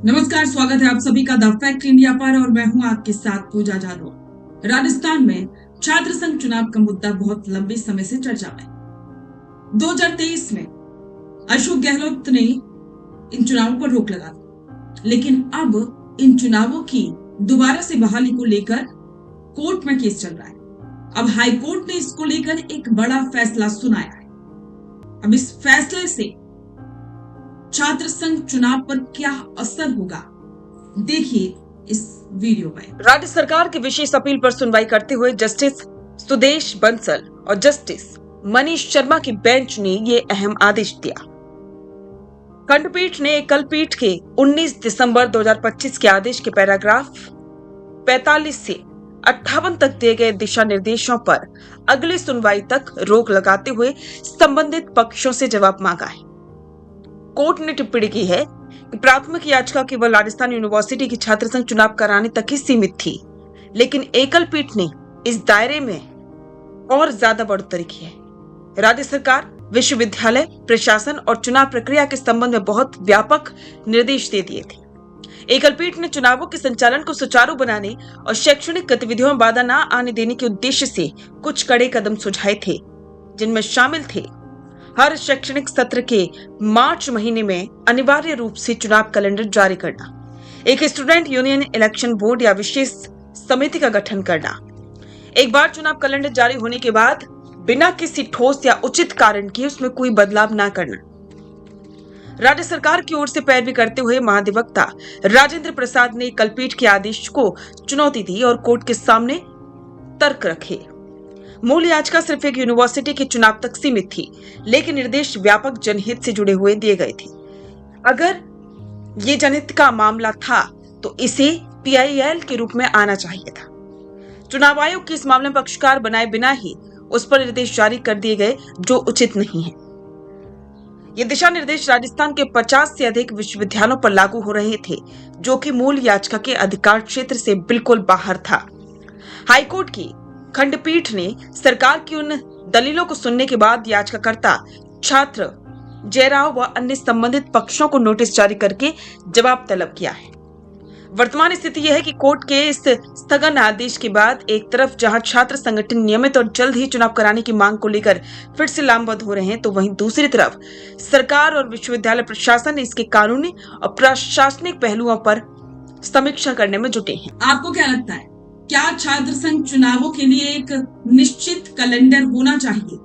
नमस्कार, स्वागत है आप सभी का द फैक्ट इंडिया पर और मैं हूं आपके साथ पूजा जाधव। राजस्थान में छात्र संघ चुनाव का मुद्दा बहुत लंबे समय से चर्चा में। 2023 में अशोक गहलोत ने इन चुनावों पर रोक लगा दी, लेकिन अब इन चुनावों की दोबारा से बहाली को लेकर कोर्ट में केस चल रहा है। अब हाई कोर्ट ने इसको लेकर एक बड़ा फैसला सुनाया है। अब इस फैसले से छात्र संघ चुनाव पर क्या असर होगा, देखिए इस वीडियो में। राज्य सरकार की विशेष अपील पर सुनवाई करते हुए जस्टिस सुदेश बंसल और जस्टिस मनीष शर्मा की बेंच ने ये अहम आदेश दिया। खंडपीठ ने एकल पीठ के 19 दिसंबर 2025 के आदेश के पैराग्राफ 45 से 58 तक दिए गए दिशा निर्देशों पर अगली सुनवाई तक रोक लगाते हुए संबंधित पक्षों से जवाब मांगा है। कोर्ट ने टिप्पणी की है कि प्राथमिक याचिका केवल राजस्थान यूनिवर्सिटी की छात्र संघ चुनाव कराने तक ही सीमित थी, लेकिन एकल पीठ ने इस दायरे में और ज्यादा बढ़ोतरी की है। राज्य सरकार विश्वविद्यालय प्रशासन और चुनाव प्रक्रिया के संबंध में बहुत व्यापक निर्देश दे दिए थे। एकल पीठ ने चुनावों के संचालन को सुचारू बनाने और शैक्षणिक गतिविधियों में बाधा न आने देने के उद्देश्य से कुछ कड़े कदम सुझाए थे, जिनमें शामिल थे हर शैक्षणिक सत्र के मार्च महीने में अनिवार्य रूप से चुनाव कैलेंडर जारी करना, एक स्टूडेंट यूनियन इलेक्शन बोर्ड या विशेष समिति का गठन करना, एक बार चुनाव कैलेंडर जारी होने के बाद बिना किसी ठोस या उचित कारण के उसमें कोई बदलाव न करना। राज्य सरकार की ओर से पैरवी करते हुए महाधिवक्ता राजेंद्र प्रसाद ने कलपीठ के आदेश को चुनौती दी और कोर्ट के सामने तर्क रखे। मूल याचिका सिर्फ एक यूनिवर्सिटी के चुनाव तक सीमित थी, लेकिन निर्देश व्यापक जनहित से जुड़े हुए दिए गए थे। अगर ये जनहित का मामला था तो इसे PIL के रूप में आना चाहिए था। चुनाव आयोग की इस मामले में पक्षकार बनाए बिना ही उस पर निर्देश जारी कर दिए गए, जो उचित नहीं है। ये दिशा निर्देश राजस्थान के 50 से अधिक विश्वविद्यालयों पर लागू हो रहे थे, जो कि मूल याचिका के अधिकार क्षेत्र से बिल्कुल बाहर था। हाईकोर्ट की खंडपीठ ने सरकार की उन दलीलों को सुनने के बाद याचिकाकर्ता, छात्र, जयराव व अन्य संबंधित पक्षों को नोटिस जारी करके जवाब तलब किया है। वर्तमान स्थिति यह है कि कोर्ट के इस स्थगन आदेश के बाद एक तरफ जहां छात्र संगठन नियमित और जल्द ही चुनाव कराने की मांग को लेकर फिर से लामबंद हो रहे हैं, तो वहीं दूसरी तरफ सरकार और विश्वविद्यालय प्रशासन इसके कानूनी और प्रशासनिक पहलुओं पर समीक्षा करने में जुटे हैं। आपको क्या लगता है, क्या छात्र संघ चुनावों के लिए एक निश्चित कैलेंडर होना चाहिए?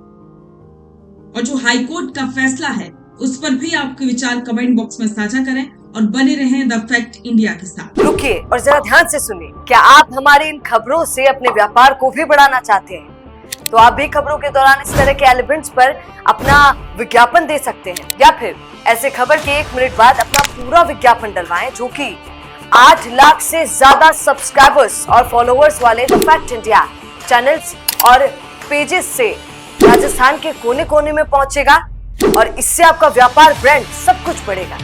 और जो हाईकोर्ट का फैसला है उस पर भी आपके विचार कमेंट बॉक्स में साझा करें और बने रहें द फैक्ट इंडिया के साथ। रुकिए और जरा ध्यान से सुनिए। क्या आप हमारे इन खबरों से अपने व्यापार को भी बढ़ाना चाहते हैं? तो आप भी खबरों के दौरान इस तरह के एलिमेंट्स पर अपना विज्ञापन दे सकते हैं, या फिर ऐसे खबर के 1 मिनट बाद अपना पूरा विज्ञापन डलवाएं, जो कि 8 लाख से ज्यादा सब्सक्राइबर्स और फॉलोअर्स वाले द फैक्ट इंडिया चैनल्स और पेजेस से राजस्थान के कोने कोने में पहुंचेगा और इससे आपका व्यापार, ब्रांड सब कुछ बढ़ेगा।